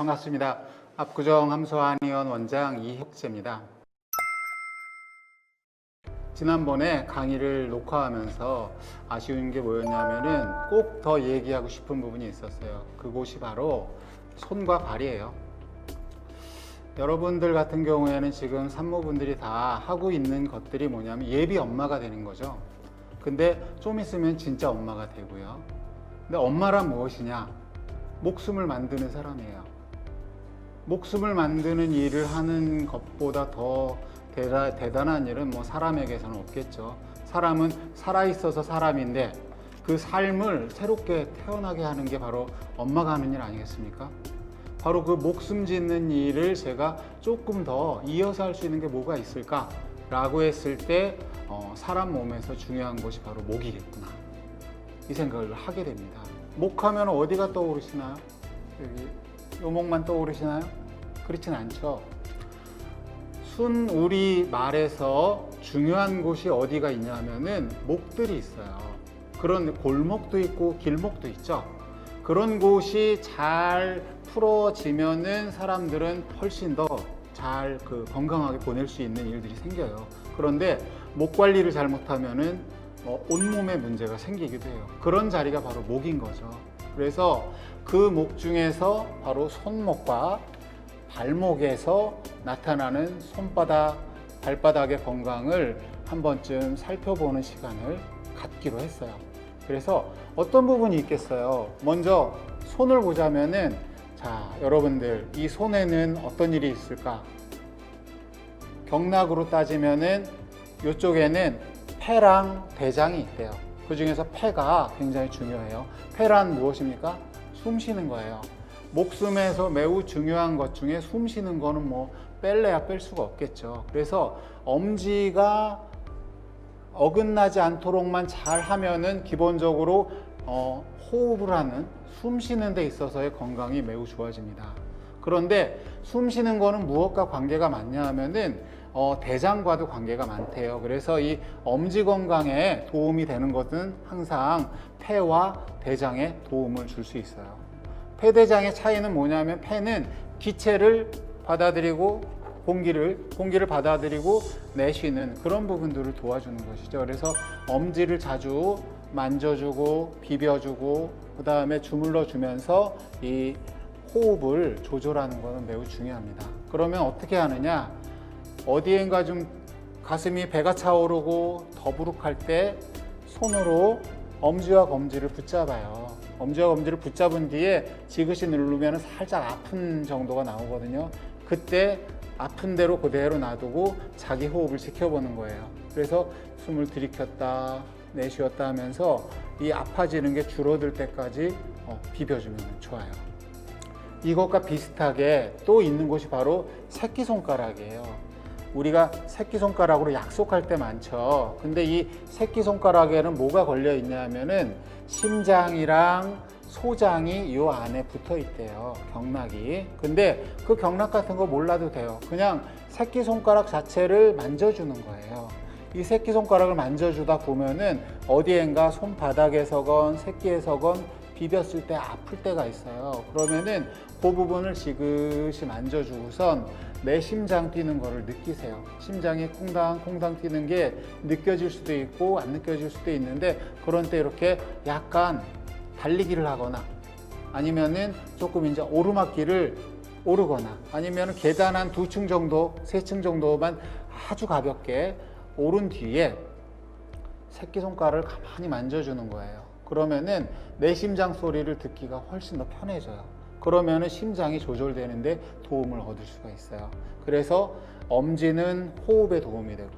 반갑습니다. 압구정 함소한의원 원장 이혁재입니다. 지난번에 강의를 녹화하면서 아쉬운 게 뭐였냐면은 꼭 더 얘기하고 싶은 부분이 있었어요. 그곳이 바로 손과 발이에요. 여러분들 같은 경우에는 지금 산모분들이 다 하고 있는 것들이 뭐냐면 예비 엄마가 되는 거죠. 근데 좀 있으면 진짜 엄마가 되고요. 근데 엄마란 무엇이냐? 목숨을 만드는 사람이에요. 목숨을 만드는 일을 하는 것보다 더 대단한 일은 뭐 사람에게서는 없겠죠. 사람은 살아있어서 사람인데 그 삶을 새롭게 태어나게 하는 게 바로 엄마가 하는 일 아니겠습니까? 바로 그 목숨 짓는 일을 제가 조금 더 이어서 할 수 있는 게 뭐가 있을까? 라고 했을 때 사람 몸에서 중요한 것이 바로 목이겠구나. 이 생각을 하게 됩니다. 목하면 어디가 떠오르시나요? 여기 요목만 떠오르시나요? 그렇진 않죠. 우리 말에서 중요한 곳이 어디가 있냐면은 목들이 있어요. 그런 골목도 있고 길목도 있죠. 그런 곳이 잘 풀어지면은 사람들은 훨씬 더 잘 건강하게 보낼 수 있는 일들이 생겨요. 그런데 목 관리를 잘못하면은 온몸에 문제가 생기기도 해요. 그런 자리가 바로 목인 거죠. 그래서 그 목 중에서 바로 손목과 발목에서 나타나는 손바닥, 발바닥의 건강을 한 번쯤 살펴보는 시간을 갖기로 했어요. 그래서 어떤 부분이 있겠어요? 먼저 손을 보자면은, 자, 여러분들 이 손에는 어떤 일이 있을까? 경락으로 따지면은 이쪽에는 폐랑 대장이 있대요. 그 중에서 폐가 굉장히 중요해요. 폐란 무엇입니까? 숨 쉬는 거예요. 목숨에서 매우 중요한 것 중에 숨 쉬는 거는 뭐 뺄래야 뺄 수가 없겠죠. 그래서 엄지가 어긋나지 않도록만 잘 하면은 기본적으로 호흡을 하는 숨 쉬는 데 있어서의 건강이 매우 좋아집니다. 그런데 숨 쉬는 거는 무엇과 관계가 많냐 하면은 대장과도 관계가 많대요. 그래서 이 엄지 건강에 도움이 되는 것은 항상 폐와 대장에 도움을 줄 수 있어요. 폐대장의 차이는 뭐냐면, 폐는 기체를 받아들이고 공기를 받아들이고 내쉬는 그런 부분들을 도와주는 것이죠. 그래서 엄지를 자주 만져주고 비벼주고 그 다음에 주물러 주면서 이 호흡을 조절하는 것은 매우 중요합니다. 그러면 어떻게 하느냐? 어디엔가 좀 가슴이 배가 차오르고 더부룩할 때 손으로 엄지와 검지를 붙잡아요. 엄지와 검지를 붙잡은 뒤에 지그시 누르면 살짝 아픈 정도가 나오거든요. 그때 아픈 대로 그대로 놔두고 자기 호흡을 지켜보는 거예요. 그래서 숨을 들이켰다 내쉬었다 하면서 이 아파지는 게 줄어들 때까지 비벼주면 좋아요. 이것과 비슷하게 또 있는 곳이 바로 새끼손가락이에요. 우리가 새끼손가락으로 약속할 때 많죠. 근데 이 새끼손가락에는 뭐가 걸려 있냐면은 심장이랑 소장이 이 안에 붙어 있대요. 경락이. 근데 그 경락 같은 거 몰라도 돼요. 그냥 새끼손가락 자체를 만져주는 거예요. 이 새끼손가락을 만져주다 보면은 어디엔가 손바닥에서건 새끼에서건 비볐을 때 아플 때가 있어요. 그러면은 그 부분을 지그시 만져주고선 내 심장 뛰는 거를 느끼세요. 심장이 콩당콩당 뛰는 게 느껴질 수도 있고 안 느껴질 수도 있는데, 그런 때 이렇게 약간 달리기를 하거나 아니면은 조금 이제 오르막길을 오르거나 아니면은 계단 한 2층 정도, 3층 정도만 아주 가볍게 오른 뒤에 새끼손가락을 가만히 만져주는 거예요. 그러면은 내 심장 소리를 듣기가 훨씬 더 편해져요. 그러면은 심장이 조절되는데 도움을 얻을 수가 있어요. 그래서 엄지는 호흡에 도움이 되고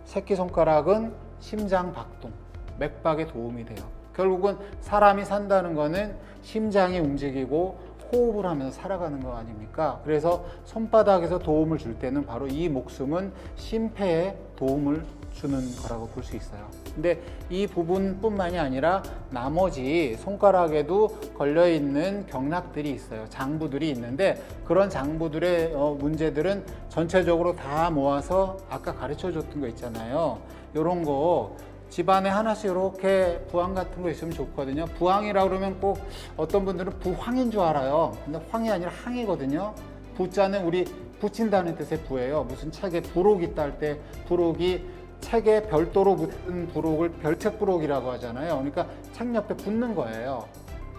새끼손가락은 심장 박동, 맥박에 도움이 돼요. 결국은 사람이 산다는 거는 심장이 움직이고 호흡을 하면서 살아가는 거 아닙니까? 그래서 손바닥에서 도움을 줄 때는 바로 이 목숨은 심폐에 도움을 주는 거라고 볼 수 있어요. 근데 이 부분뿐만이 아니라 나머지 손가락에도 걸려있는 경락들이 있어요. 장부들이 있는데, 그런 장부들의 문제들은 전체적으로 다 모아서 아까 가르쳐 줬던 거 있잖아요. 이런 거 집안에 하나씩 이렇게 부항 같은 거 있으면 좋거든요. 부항이라 그러면 꼭 어떤 분들은 부황인 줄 알아요. 근데 황이 아니라 항이거든요. 부자는 우리 붙인다는 뜻의 부예요. 무슨 책에 부록 있다 할 때 부록이 책에 별도로 붙은 부록을 별책 부록이라고 하잖아요. 그러니까 책 옆에 붙는 거예요.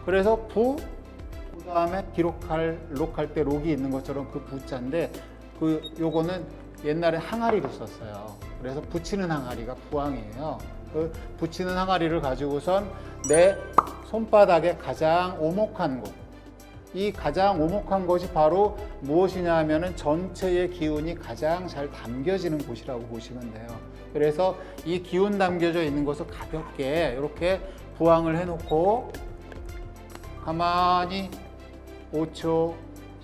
그래서 그다음에 록할 때 록이 있는 것처럼 그 부자인데 요거는 옛날에 항아리로 썼어요. 그래서 붙이는 항아리가 부항이에요. 그 붙이는 항아리를 가지고선 내 손바닥에 가장 오목한 곳, 이 가장 오목한 것이 바로 무엇이냐 하면은 전체의 기운이 가장 잘 담겨지는 곳이라고 보시면 돼요. 그래서 이 기운 담겨져 있는 것을 가볍게 이렇게 부항을 해놓고 가만히 5초,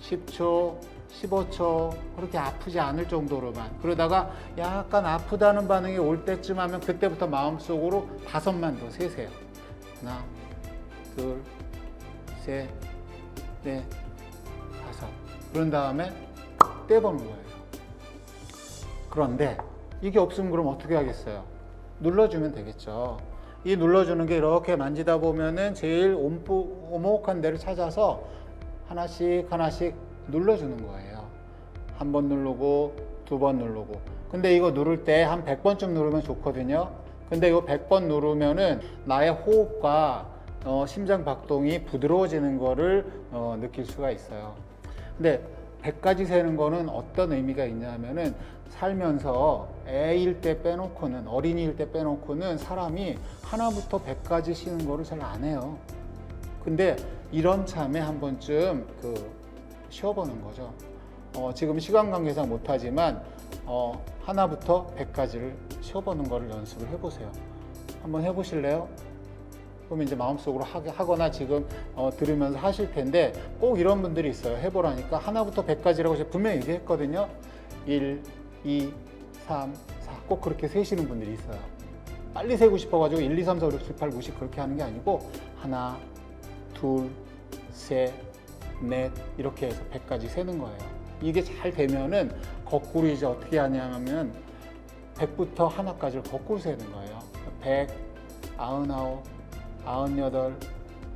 10초, 15초 그렇게 아프지 않을 정도로만, 그러다가 약간 아프다는 반응이 올 때쯤 하면 그때부터 마음속으로 5만 더 세세요. 하나, 둘, 셋, 넷, 5. 그런 다음에 떼보는 거예요. 그런데 이게 없으면 그럼 어떻게 하겠어요? 눌러주면 되겠죠. 이 눌러주는 게 이렇게 만지다 보면은 제일 오목한 데를 찾아서 하나씩 하나씩 눌러주는 거예요. 한 번 누르고 두 번 누르고. 근데 이거 누를 때 한 100번쯤 누르면 좋거든요. 근데 이거 100번 누르면은 나의 호흡과 심장 박동이 부드러워지는 거를 느낄 수가 있어요. 근데 100까지 세는 거는 어떤 의미가 있냐면은 살면서 애일 때 빼놓고는, 어린이일 때 빼놓고는 사람이 하나부터 100까지 쉬는 거를 잘 안 해요. 근데 이런 참에 한 번쯤 쉬어보는 거죠. 지금 시간 관계상 못하지만 하나부터 100까지를 쉬어보는 거를 연습을 해보세요. 한번 해보실래요? 그럼 이제 마음속으로 하거나 지금 들으면서 하실 텐데, 꼭 이런 분들이 있어요. 해보라니까 하나부터 100까지라고 제가 분명히 얘기했거든요. 1, 2, 3, 4 꼭 그렇게 세시는 분들이 있어요. 빨리 세고 싶어가지고 1, 2, 3, 4, 5, 6, 7, 8, 9, 10 그렇게 하는 게 아니고 하나, 둘, 셋, 넷 이렇게 해서 100까지 세는 거예요. 이게 잘 되면은 거꾸로 이제 어떻게 하냐면 100부터 하나까지를 거꾸로 세는 거예요. 100, 99, 98,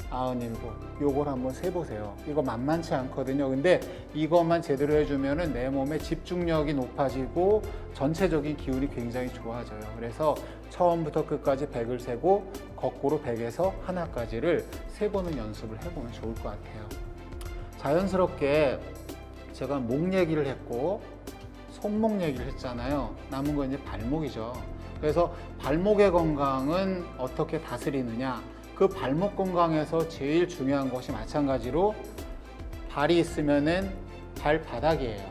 97 요걸 한번 세보세요. 이거 만만치 않거든요. 근데 이것만 제대로 해주면은 내 몸의 집중력이 높아지고 전체적인 기운이 굉장히 좋아져요. 그래서 처음부터 끝까지 100을 세고 거꾸로 100에서 하나까지를 세보는 연습을 해보면 좋을 것 같아요. 자연스럽게 제가 목 얘기를 했고 손목 얘기를 했잖아요. 남은 건 이제 발목이죠. 그래서 발목의 건강은 어떻게 다스리느냐, 그 발목 건강에서 제일 중요한 것이 마찬가지로 발이 있으면은 발바닥이에요.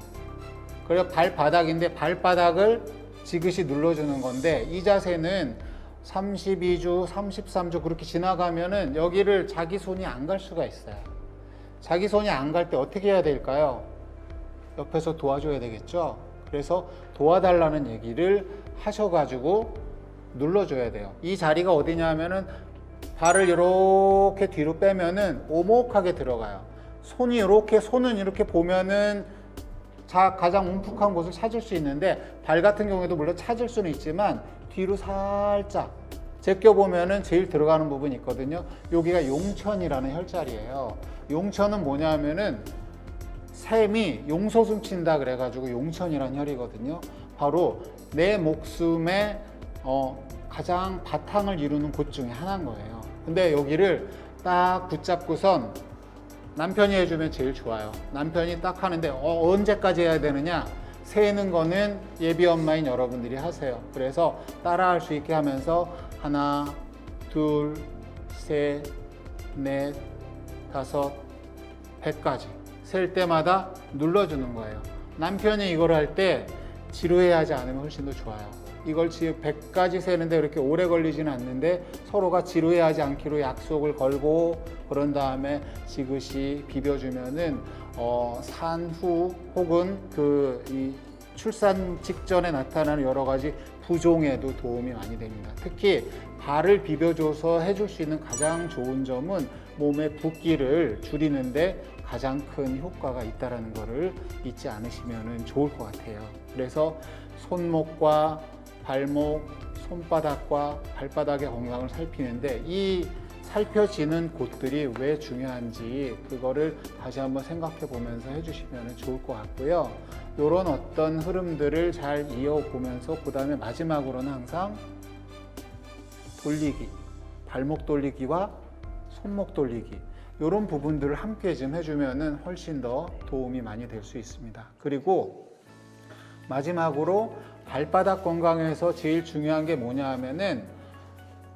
그래서 발바닥인데 발바닥을 지그시 눌러주는 건데, 이 자세는 32주, 33주 그렇게 지나가면은 여기를 자기 손이 안 갈 수가 있어요. 자기 손이 안 갈 때 어떻게 해야 될까요? 옆에서 도와줘야 되겠죠. 그래서 도와달라는 얘기를 하셔가지고 눌러줘야 돼요. 이 자리가 어디냐 하면은 발을 이렇게 뒤로 빼면은 오목하게 들어가요. 손은 이렇게 보면은 가장 움푹한 곳을 찾을 수 있는데, 발 같은 경우에도 물론 찾을 수는 있지만 뒤로 살짝 제껴보면은 제일 들어가는 부분이 있거든요. 여기가 용천이라는 혈자리예요. 용천은 뭐냐 하면은 샘이 용솟음 친다 그래가지고 용천이라는 혈이거든요. 바로 내 목숨의 가장 바탕을 이루는 곳 중에 하나인 거예요. 근데 여기를 딱 붙잡고선 남편이 해주면 제일 좋아요. 남편이 딱 하는데 언제까지 해야 되느냐? 세는 거는 예비 엄마인 여러분들이 하세요. 그래서 따라할 수 있게 하면서 하나, 둘, 셋, 넷, 다섯, 100까지 셀 때마다 눌러주는 거예요. 남편이 이걸 할 때 지루해하지 않으면 훨씬 더 좋아요. 이걸 지금 100까지 세는데 그렇게 오래 걸리지는 않는데 서로가 지루해하지 않기로 약속을 걸고, 그런 다음에 지그시 비벼주면은 산후 혹은 이 출산 직전에 나타나는 여러 가지 부종에도 도움이 많이 됩니다. 특히 발을 비벼줘서 해줄 수 있는 가장 좋은 점은 몸의 붓기를 줄이는데 가장 큰 효과가 있다는 것을 잊지 않으시면 좋을 것 같아요. 그래서 손목과 발목, 손바닥과 발바닥의 건강을 살피는데 이 살펴지는 곳들이 왜 중요한지 그거를 다시 한번 생각해 보면서 해주시면 좋을 것 같고요. 이런 어떤 흐름들을 잘 이어보면서 그 다음에 마지막으로는 항상 돌리기, 발목 돌리기와 손목 돌리기 이런 부분들을 함께 좀 해주면 훨씬 더 도움이 많이 될 수 있습니다. 그리고 마지막으로 발바닥 건강에서 제일 중요한 게 뭐냐 하면은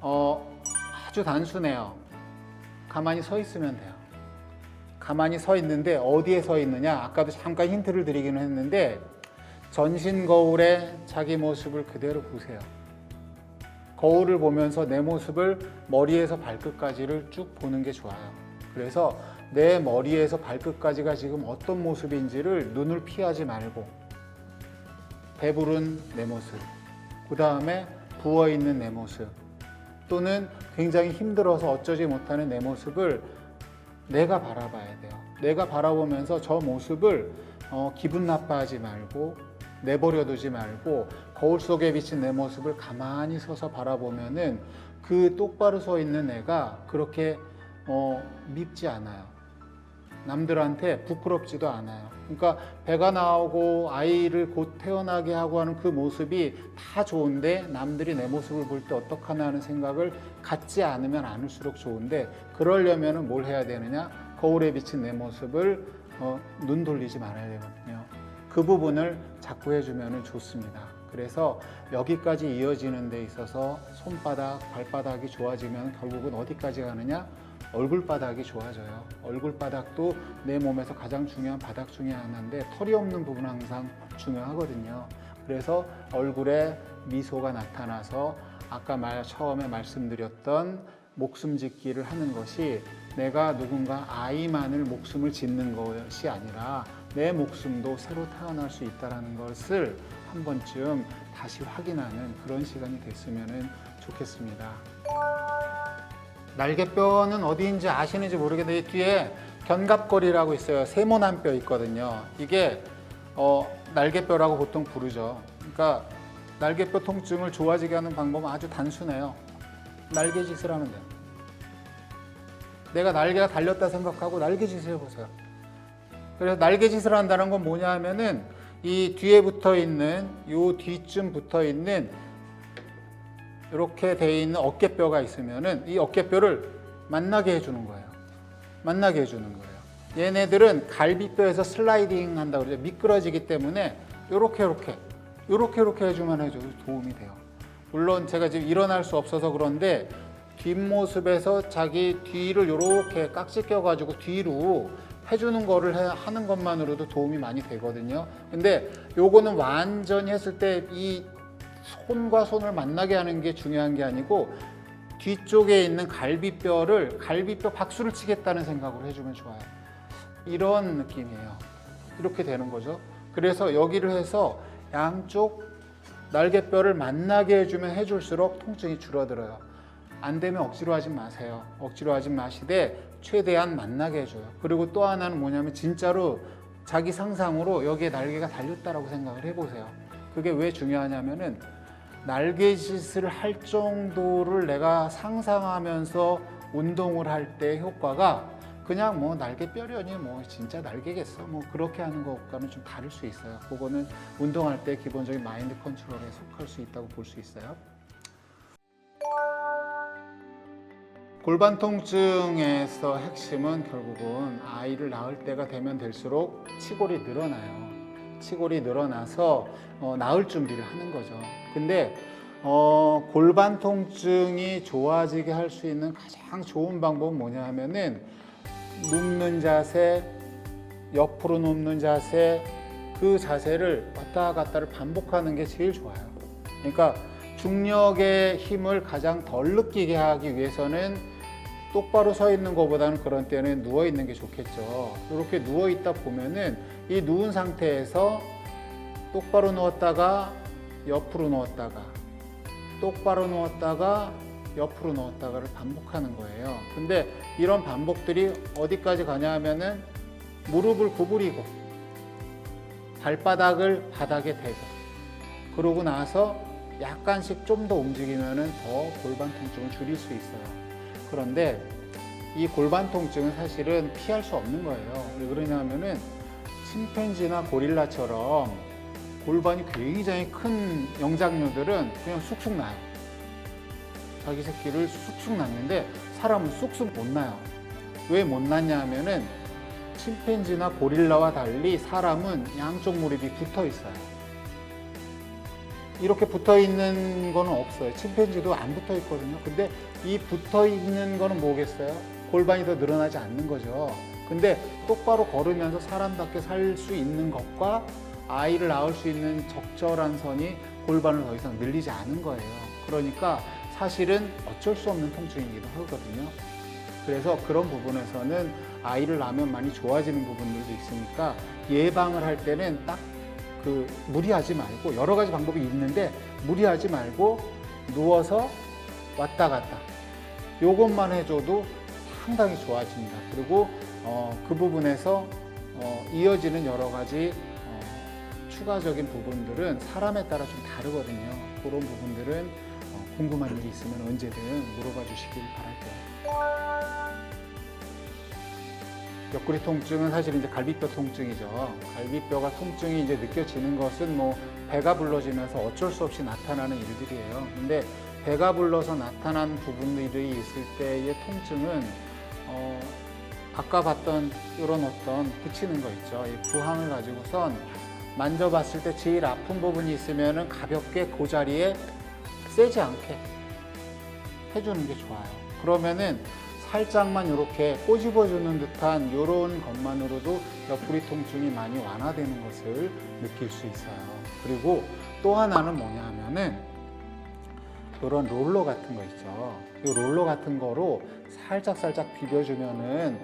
아주 단순해요. 가만히 서 있으면 돼요. 가만히 서 있는데 어디에 서 있느냐? 아까도 잠깐 힌트를 드리기는 했는데 전신 거울에 자기 모습을 그대로 보세요. 거울을 보면서 내 모습을 머리에서 발끝까지를 쭉 보는 게 좋아요. 그래서 내 머리에서 발끝까지가 지금 어떤 모습인지를 눈을 피하지 말고 배부른 내 모습, 그 다음에 부어있는 내 모습, 또는 굉장히 힘들어서 어쩌지 못하는 내 모습을 내가 바라봐야 돼요. 내가 바라보면서 저 모습을 기분 나빠하지 말고 내버려두지 말고 거울 속에 비친 내 모습을 가만히 서서 바라보면은 그 똑바로 서 있는 내가 그렇게 밉지 않아요. 남들한테 부끄럽지도 않아요. 그러니까 배가 나오고 아이를 곧 태어나게 하고 하는 그 모습이 다 좋은데 남들이 내 모습을 볼 때 어떡하나 하는 생각을 갖지 않으면 않을수록 좋은데 그러려면 뭘 해야 되느냐? 거울에 비친 내 모습을 눈 돌리지 말아야 되거든요. 그 부분을 자꾸 해주면 좋습니다. 그래서 여기까지 이어지는 데 있어서 손바닥, 발바닥이 좋아지면 결국은 어디까지 가느냐? 얼굴바닥이 좋아져요. 얼굴바닥도 내 몸에서 가장 중요한 바닥 중에 하나인데 털이 없는 부분은 항상 중요하거든요. 그래서 얼굴에 미소가 나타나서 아까 처음에 말씀드렸던 목숨 짓기를 하는 것이 내가 누군가 아이만을 목숨을 짓는 것이 아니라 내 목숨도 새로 태어날 수 있다는 것을 한 번쯤 다시 확인하는 그런 시간이 됐으면 좋겠습니다. 날개뼈는 어디인지 아시는지 모르겠는데 뒤에 견갑골이라고 있어요. 세모난 뼈 있거든요. 이게 날개뼈라고 보통 부르죠. 그러니까 날개뼈 통증을 좋아지게 하는 방법은 아주 단순해요. 날개짓을 하면 돼요. 내가 날개가 달렸다 생각하고 날개짓을 해보세요. 그래서 날개짓을 한다는 건 뭐냐 하면은 이 뒤에 붙어 있는 요 뒤쯤 붙어 있는 이렇게 돼 있는 어깨뼈가 있으면은 이 어깨뼈를 만나게 해주는 거예요. 만나게 해주는 거예요. 얘네들은 갈비뼈에서 슬라이딩 한다고 그러죠. 미끄러지기 때문에 요렇게 해주면 해줘도 도움이 돼요. 물론 제가 지금 일어날 수 없어서 그런데 뒷모습에서 자기 뒤를 요렇게 깍지 껴가지고 뒤로 해주는 거를 하는 것만으로도 도움이 많이 되거든요. 근데 요거는 완전히 했을 때 이 손과 손을 만나게 하는 게 중요한 게 아니고 뒤쪽에 있는 갈비뼈 박수를 치겠다는 생각으로 해주면 좋아요. 이런 느낌이에요. 이렇게 되는 거죠. 그래서 여기를 해서 양쪽 날개뼈를 만나게 해줄수록 통증이 줄어들어요. 안 되면 억지로 하지 마세요. 억지로 하지 마시되 최대한 만나게 해줘요. 그리고 또 하나는 뭐냐면 진짜로 자기 상상으로 여기에 날개가 달렸다라고 생각을 해보세요. 그게 왜 중요하냐면은 날개짓을 할 정도를 내가 상상하면서 운동을 할 때 효과가 그냥 뭐 날개뼈려니 뭐 진짜 날개겠어 뭐 그렇게 하는 것과는 좀 다를 수 있어요. 그거는 운동할 때 기본적인 마인드 컨트롤에 속할 수 있다고 볼 수 있어요. 골반 통증에서 핵심은 결국은 아이를 낳을 때가 되면 될수록 치골이 늘어나요. 치골이 늘어나서 낳을 준비를 하는 거죠. 근데 골반 통증이 좋아지게 할 수 있는 가장 좋은 방법은 뭐냐 하면은 눕는 자세, 옆으로 눕는 자세, 그 자세를 왔다 갔다를 반복하는 게 제일 좋아요. 그러니까 중력의 힘을 가장 덜 느끼게 하기 위해서는 똑바로 서 있는 것보다는 그런 때는 누워 있는 게 좋겠죠. 이렇게 누워 있다 보면은 이 누운 상태에서 똑바로 누웠다가 옆으로 누웠다가 똑바로 누웠다가 옆으로 누웠다가를 반복하는 거예요. 근데 이런 반복들이 어디까지 가냐 하면은 무릎을 구부리고 발바닥을 바닥에 대고 그러고 나서 약간씩 좀 더 움직이면은 더 골반 통증을 줄일 수 있어요. 그런데 이 골반 통증은 사실은 피할 수 없는 거예요. 왜 그러냐면은 침팬지나 고릴라처럼 골반이 굉장히 큰 영장류들은 그냥 쑥쑥 나요. 자기 새끼를 쑥쑥 낳는데 사람은 쑥쑥 못 나요. 왜 못 낳냐 하면은 침팬지나 고릴라와 달리 사람은 양쪽 무릎이 붙어 있어요. 이렇게 붙어 있는 거는 없어요. 침팬지도 안 붙어 있거든요. 근데 이 붙어 있는 거는 뭐겠어요? 골반이 더 늘어나지 않는 거죠. 근데 똑바로 걸으면서 사람답게 살 수 있는 것과 아이를 낳을 수 있는 적절한 선이 골반을 더 이상 늘리지 않은 거예요. 그러니까 사실은 어쩔 수 없는 통증이기도 하거든요. 그래서 그런 부분에서는 아이를 낳으면 많이 좋아지는 부분들도 있으니까 예방을 할 때는 딱 무리하지 말고, 여러 가지 방법이 있는데 무리하지 말고 누워서 왔다 갔다 요것만 해줘도 상당히 좋아집니다. 그리고 그 부분에서 이어지는 여러 가지 추가적인 부분들은 사람에 따라 좀 다르거든요. 그런 부분들은 궁금한 일이 있으면 언제든 물어봐 주시길 바랄게요. 옆구리 통증은 사실 이제 갈비뼈 통증이죠. 갈비뼈가 통증이 이제 느껴지는 것은 뭐 배가 불러지면서 어쩔 수 없이 나타나는 일들이에요. 근데 배가 불러서 나타난 부분들이 있을 때의 통증은 아까 봤던 이런 어떤 붙이는 거 있죠. 이 부항을 가지고선 만져봤을 때 제일 아픈 부분이 있으면은 가볍게 그 자리에 세지 않게 해주는 게 좋아요. 그러면은 살짝만 이렇게 꼬집어주는 듯한 이런 것만으로도 옆구리 통증이 많이 완화되는 것을 느낄 수 있어요. 그리고 또 하나는 뭐냐 하면은 이런 롤러 같은 거 있죠. 이 롤러 같은 거로 살짝 비벼주면은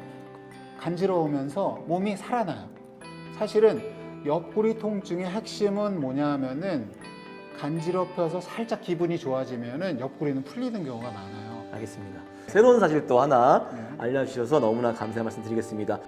간지러우면서 몸이 살아나요. 사실은 옆구리 통증의 핵심은 뭐냐 하면은 간지럽혀서 살짝 기분이 좋아지면은 옆구리는 풀리는 경우가 많아요. 알겠습니다. 새로운 사실 또 하나 알려주셔서 너무나 감사의 말씀 드리겠습니다.